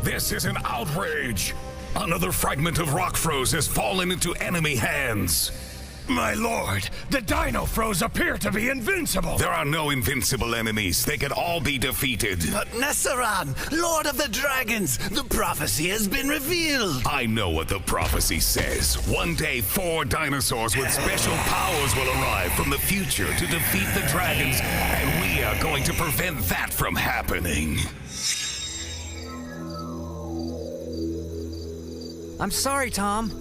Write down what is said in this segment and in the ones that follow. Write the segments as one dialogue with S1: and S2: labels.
S1: This is an outrage! Another fragment of Rockfroz has fallen into enemy hands.
S2: My lord, the Dinofroz appear to be invincible!
S1: There are no invincible enemies. They can all be defeated.
S3: But Nesseran, Lord of the Dragons, the prophecy has been revealed!
S1: I know what the prophecy says. One day, 4 dinosaurs with special powers will arrive from the future to defeat the dragons, and we are going to prevent that from happening.
S4: I'm sorry, Tom.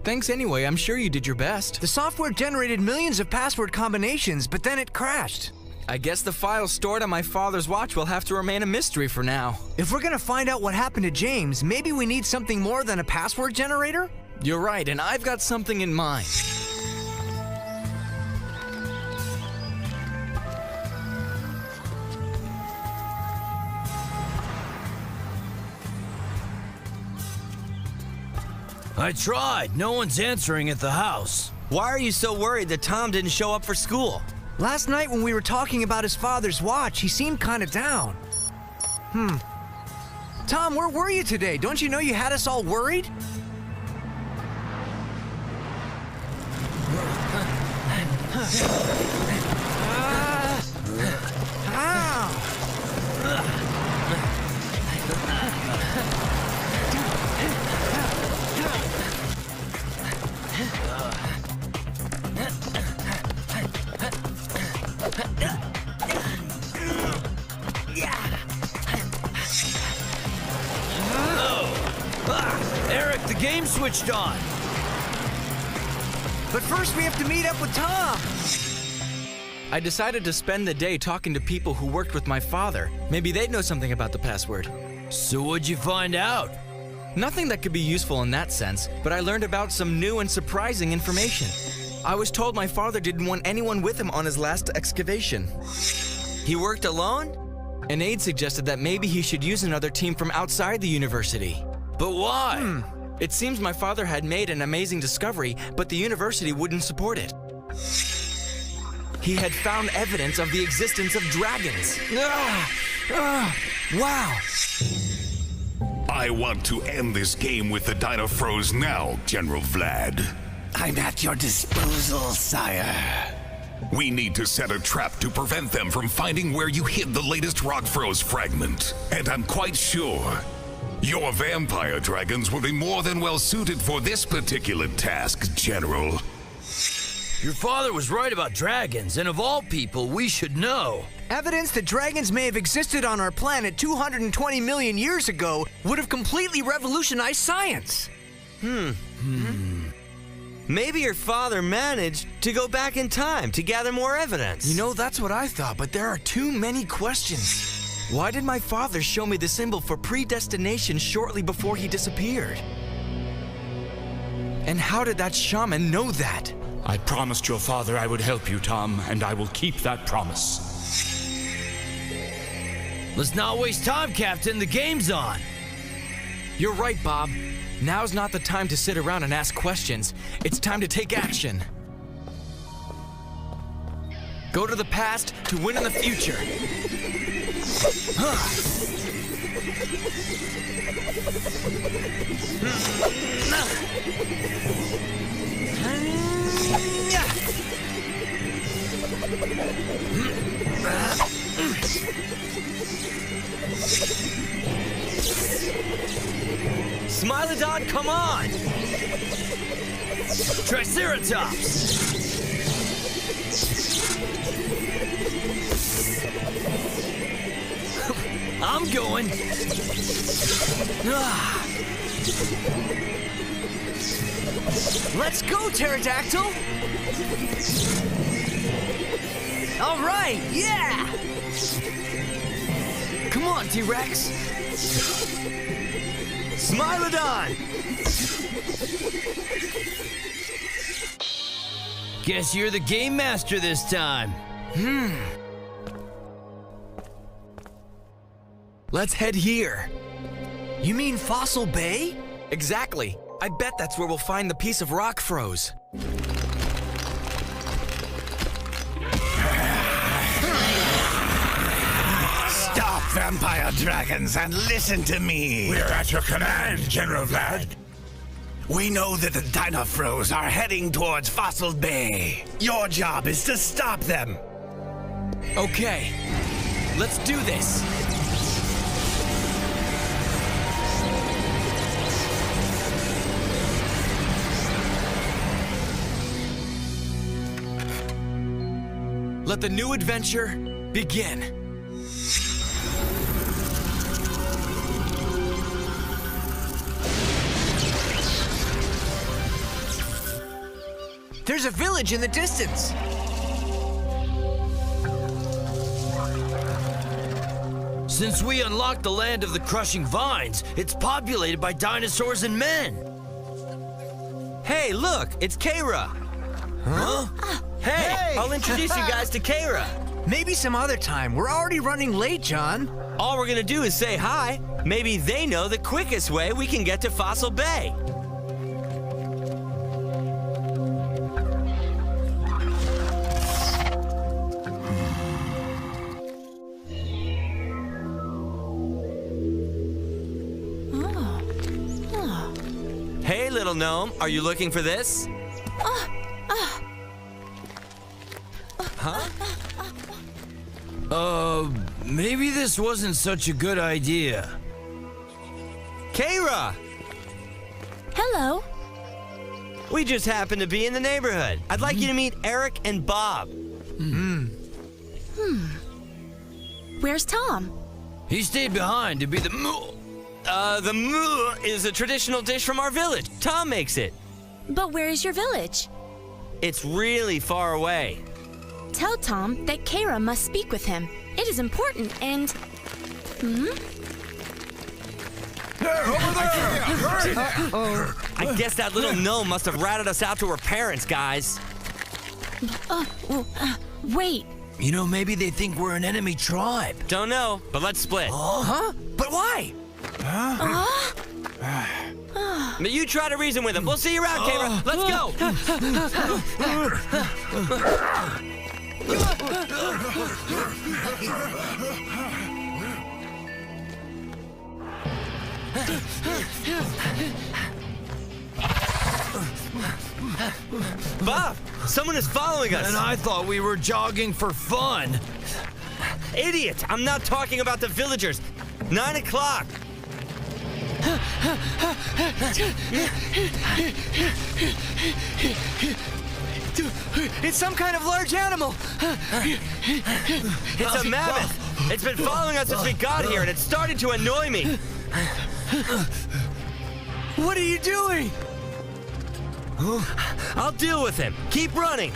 S5: Thanks anyway, I'm sure you did your best.
S4: The software generated millions of password combinations, but then it crashed.
S5: I guess the files stored on my father's watch will have to remain a mystery for now.
S4: If we're gonna find out what happened to James, maybe we need something more than a password generator?
S5: You're right, and I've got something in mind.
S6: I tried. No one's answering at the house.
S3: Why are you so worried that Tom didn't show up for school?
S4: Last night when we were talking about his father's watch, he seemed kinda down. Tom, where were you today? Don't you know you had us all worried?
S6: Eric, the game switched on.
S4: But first we have to meet up with Tom.
S5: I decided to spend the day talking to people who worked with my father. Maybe they'd know something about the password.
S6: So what'd you find out?
S5: Nothing that could be useful in that sense, but I learned about some new and surprising information. I was told my father didn't want anyone with him on his last excavation.
S3: He worked alone?
S5: An aide suggested that maybe he should use another team from outside the university.
S6: But why?
S5: It seems my father had made an amazing discovery, but the university wouldn't support it. He had found evidence of the existence of dragons.
S4: Wow.
S1: I want to end this game with the Dinofroz now, General Vlad.
S3: I'm at your disposal, sire.
S1: We need to set a trap to prevent them from finding where you hid the latest Rockfroze fragment. And I'm quite sure your vampire dragons will be more than well suited for this particular task, General.
S6: Your father was right about dragons, and of all people, we should know.
S4: Evidence that dragons may have existed on our planet 220 million years ago would have completely revolutionized science.
S5: Maybe your father managed to go back in time to gather more evidence.
S2: You know, that's what I thought, but there are too many questions.
S5: Why did my father show me the symbol for predestination shortly before he disappeared? And how did that shaman know that?
S7: I promised your father I would help you, Tom, and I will keep that promise.
S6: Let's not waste time, Captain. The game's on.
S5: You're right, Bob. Now's not the time to sit around and ask questions. It's time to take action. Go to the past to win in the future. Smilodon, come on!
S6: Triceratops! I'm going.
S4: Let's go, Pterodactyl! All right, yeah! Come on, T-Rex!
S5: Smilodon!
S6: Guess you're the game master this time.
S5: Let's head here.
S4: You mean Fossil Bay?
S5: Exactly. I bet that's where we'll find the piece of Rockfroze.
S3: Stop, vampire dragons, and listen to me.
S2: We're at your command, General Vlad.
S3: We know that the Dinofroz are heading towards Fossil Bay. Your job is to stop them.
S5: Okay, let's do this. Let the new adventure begin.
S4: There's a village in the distance.
S6: Since we unlocked the land of the crushing vines, it's populated by dinosaurs and men.
S5: Hey, look, it's Kara.
S6: Huh?
S5: Hey, I'll introduce you guys to Kara.
S4: Maybe some other time. We're already running late, John.
S5: All we're gonna do is say hi. Maybe they know the quickest way we can get to Fossil Bay. Hey, little gnome, are you looking for this?
S6: Maybe this wasn't such a good idea.
S5: Kara!
S8: Hello.
S5: We just happen to be in the neighborhood. I'd like you to meet Eric and Bob.
S8: Where's Tom?
S6: He stayed behind to be the
S5: The moo is a traditional dish from our village. Tom makes it.
S8: But where is your village?
S5: It's really far away.
S8: Tell Tom that Kara must speak with him. It is important and...
S5: I guess that little gnome must have ratted us out to her parents, guys.
S8: Wait.
S6: You know, maybe they think we're an enemy tribe.
S5: Don't know, but let's split.
S4: Huh? But why?
S5: But you try to reason with him. We'll see you around, Kara. Let's go. Bob, someone is following us.
S6: And I thought we were jogging for fun.
S5: Idiot, I'm not talking about the villagers. 9 o'clock.
S4: It's some kind of large animal.
S5: It's a mammoth. It's been following us since we got here, and it's starting to annoy me.
S4: What are you doing?
S5: I'll deal with him. Keep running.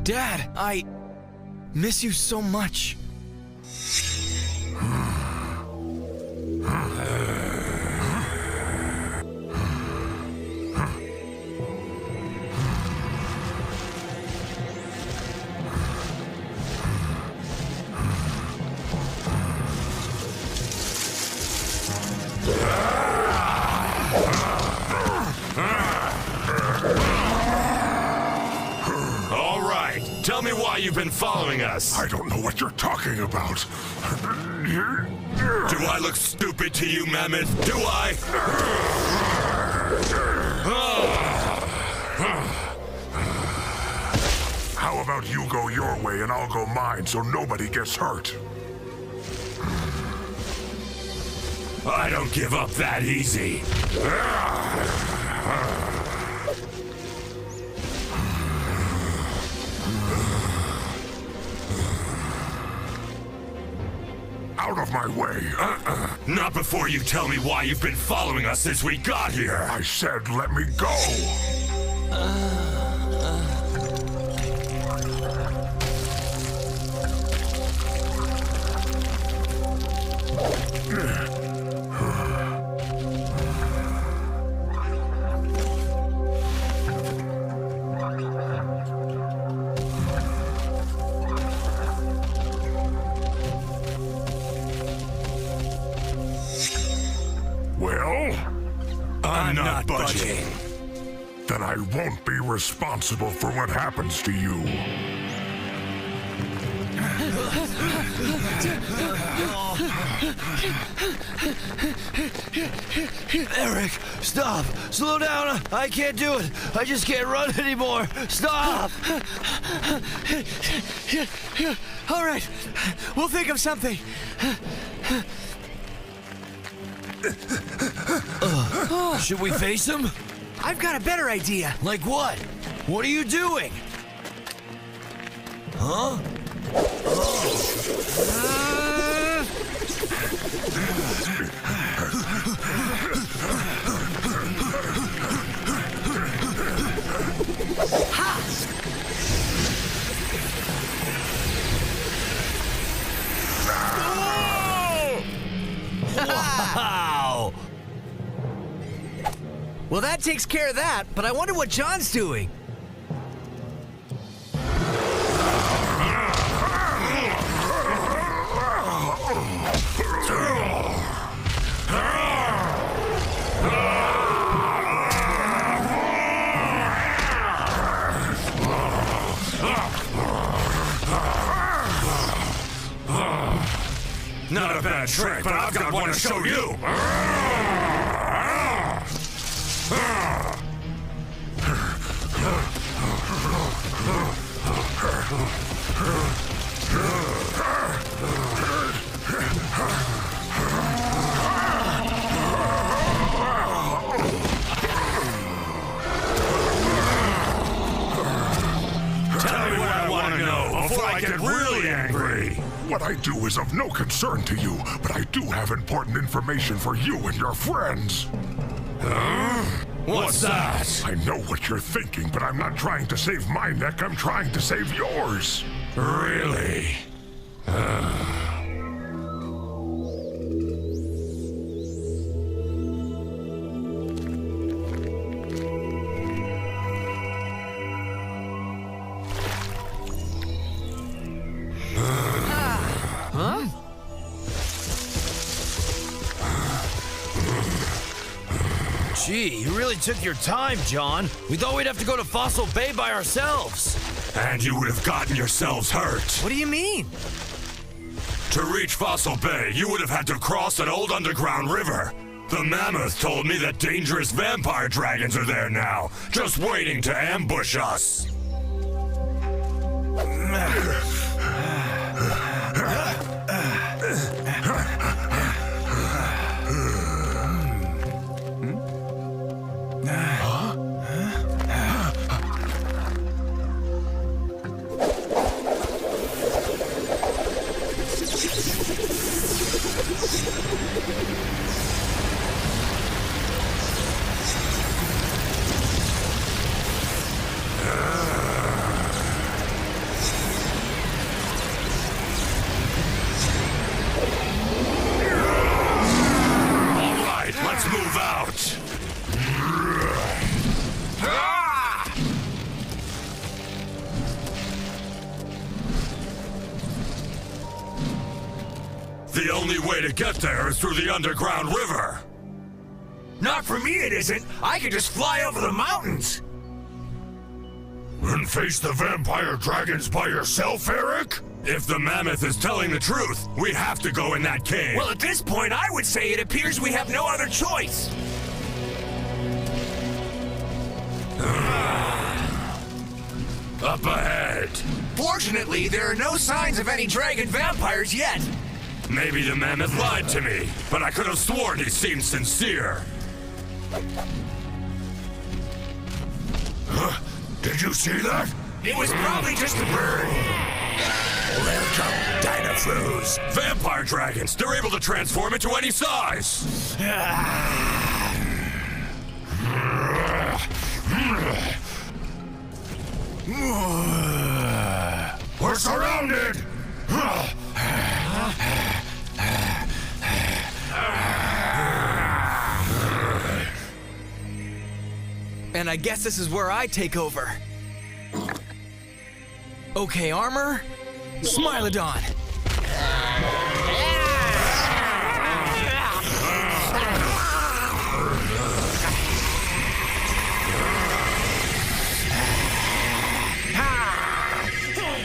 S5: Dad, I miss you so much.
S7: Tell me why you've been following us.
S9: I don't know what you're talking about.
S7: Do I look stupid to you, Mammoth? Do I?
S9: How about you go your way and I'll go mine so nobody gets hurt?
S7: I don't give up that easy.
S9: Out of my way.
S7: Not before you tell me why you've been following us since we got here.
S9: I said let me go. Well,
S7: I'm not budging.
S9: Then I won't be responsible for what happens to you.
S6: Eric, stop! Slow down! I can't do it! I just can't run anymore! Stop!
S4: All right, we'll think of something.
S6: Should we face him?
S4: I've got a better idea.
S6: Like what? What are you doing? Huh? Wow!
S4: Well, that takes care of that, but I wonder what John's doing.
S7: Not a bad trick, but I've got one to show you. Tell me what I want to know before I get really angry.
S9: What I do is of no concern to you, but I do have important information for you and your friends.
S7: Huh? What's that?
S9: I know what you're thinking, but I'm not trying to save my neck, I'm trying to save yours.
S7: Really?
S6: Gee, you really took your time, John. We thought we'd have to go to Fossil Bay by ourselves.
S7: And you would have gotten yourselves hurt.
S4: What do you mean?
S7: To reach Fossil Bay, you would have had to cross an old underground river. The mammoth told me that dangerous vampire dragons are there now, just waiting to ambush us. The only way to get there is through the underground river.
S2: Not for me, it isn't. I could just fly over the mountains.
S9: And face the vampire dragons by yourself, Eric?
S7: If the mammoth is telling the truth, we have to go in that cave.
S2: Well, at this point, I would say it appears we have no other choice.
S7: Up ahead.
S2: Fortunately, there are no signs of any dragon vampires yet.
S7: Maybe the mammoth lied to me, but I could have sworn he seemed sincere.
S9: Did you see that?
S2: It was probably just a bird.
S9: Welcome, Dinofroz.
S7: Vampire dragons, they're able to transform into any size.
S9: We're surrounded!
S5: And I guess this is where I take over. Okay, armor. Smilodon.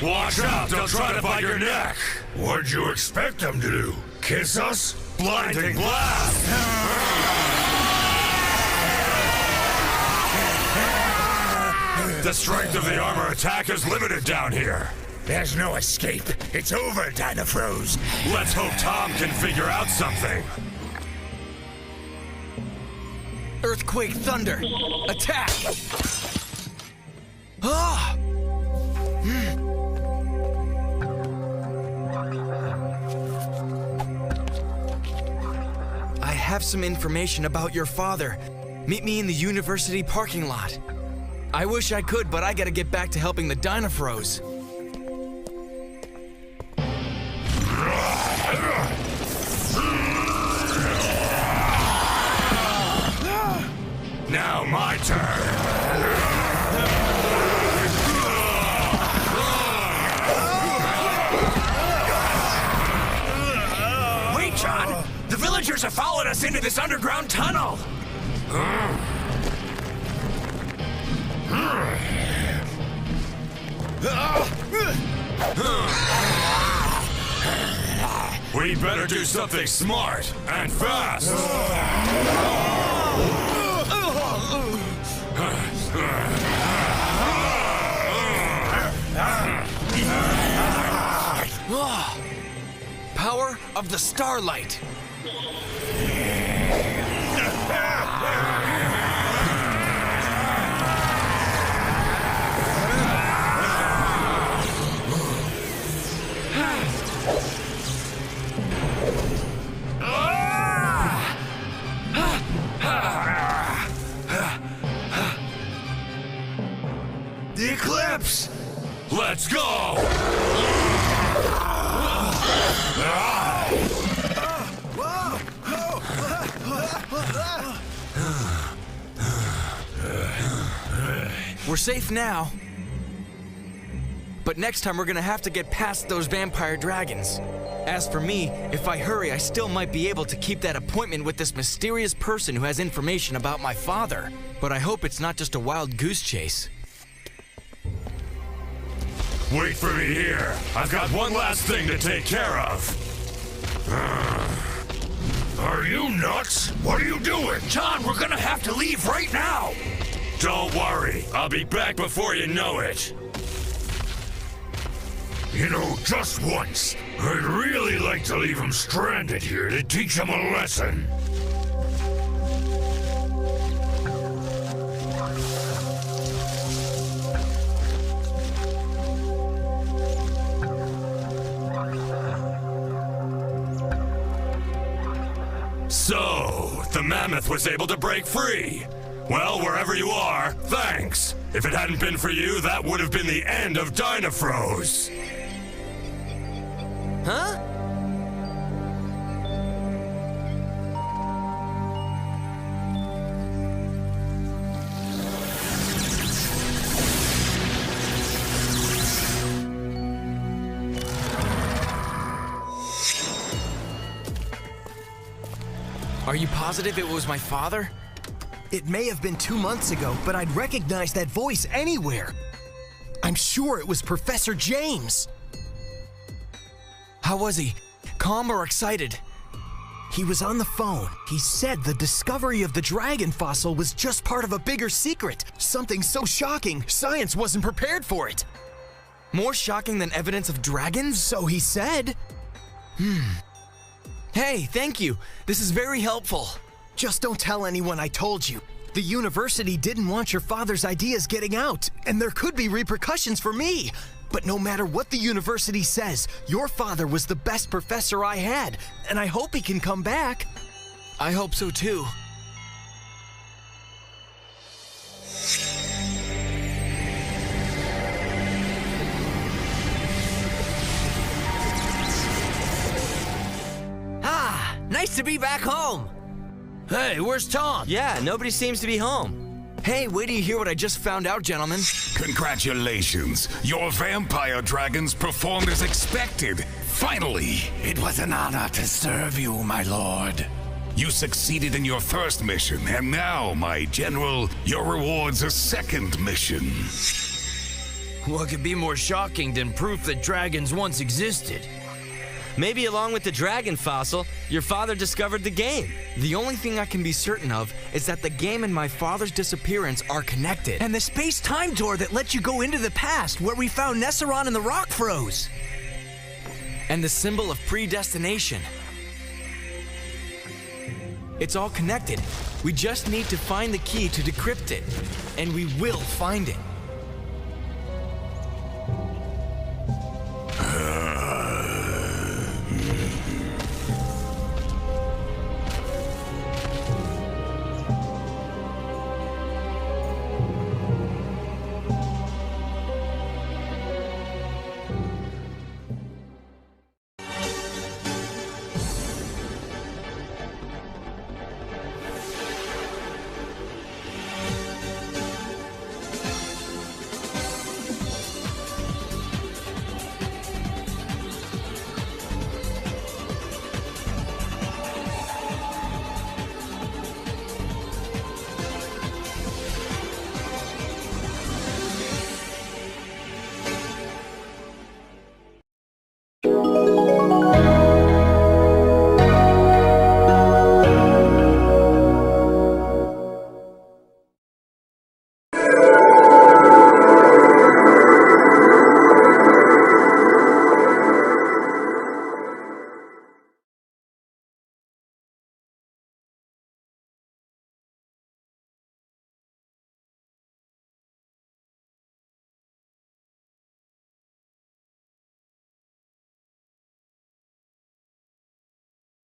S7: Watch out, they'll try to bite your neck.
S9: What'd you expect them to do? Kiss us?
S7: Blinding blast! The strength of the armor attack is limited down here.
S9: There's no escape. It's over, Dinofroz.
S7: Let's hope Tom can figure out something.
S5: Earthquake thunder. Attack! Ah! I have some information about your father. Meet me in the university parking lot. I wish I could, but I gotta get back to helping the Dinofroz.
S7: Now my turn.
S2: Wait, John! The villagers have followed us into this underground tunnel!
S7: We better do something smart and fast.
S5: Power of the starlight.
S2: The eclipse!
S7: Let's go!
S5: We're safe now. But next time we're gonna have to get past those vampire dragons. As for me, if I hurry, I still might be able to keep that appointment with this mysterious person who has information about my father. But I hope it's not just a wild goose chase.
S7: Wait for me here. I've got one last thing to take care of.
S9: Are you nuts? What are you doing?
S2: John, we're gonna have to leave right now!
S7: Don't worry. I'll be back before you know it.
S9: You know, just once, I'd really like to leave him stranded here to teach him a lesson.
S7: So, the mammoth was able to break free. Well, wherever you are, thanks. If it hadn't been for you, that would have been the end of Dinofroz.
S5: Huh? Are you positive it was my father?
S10: It may have been 2 months ago, but I'd recognize that voice anywhere. I'm sure it was Professor James.
S5: How was he? Calm or excited?
S10: He was on the phone. He said the discovery of the dragon fossil was just part of a bigger secret. Something so shocking, science wasn't prepared for it.
S5: More shocking than evidence of dragons?
S10: So he said.
S5: Hey, thank you. This is very helpful.
S10: Just don't tell anyone I told you. The university didn't want your father's ideas getting out, and there could be repercussions for me. But no matter what the university says, your father was the best professor I had, and I hope he can come back.
S5: I hope so too.
S4: Ah, nice to be back home.
S6: Hey, where's Tom?
S5: Yeah, nobody seems to be home. Hey, wait till you hear what I just found out, gentlemen.
S1: Congratulations. Your vampire dragons performed as expected. Finally.
S3: It was an honor to serve you, my lord.
S1: You succeeded in your first mission, and now, my general, your reward's a second mission.
S6: What could be more shocking than proof that dragons once existed?
S5: Maybe along with the dragon fossil, your father discovered the game. The only thing I can be certain of is that the game and my father's disappearance are connected.
S4: And the space-time door that let you go into the past, where we found Nesseron and the rock froze.
S5: And the symbol of predestination. It's all connected. We just need to find the key to decrypt it. And we will find it.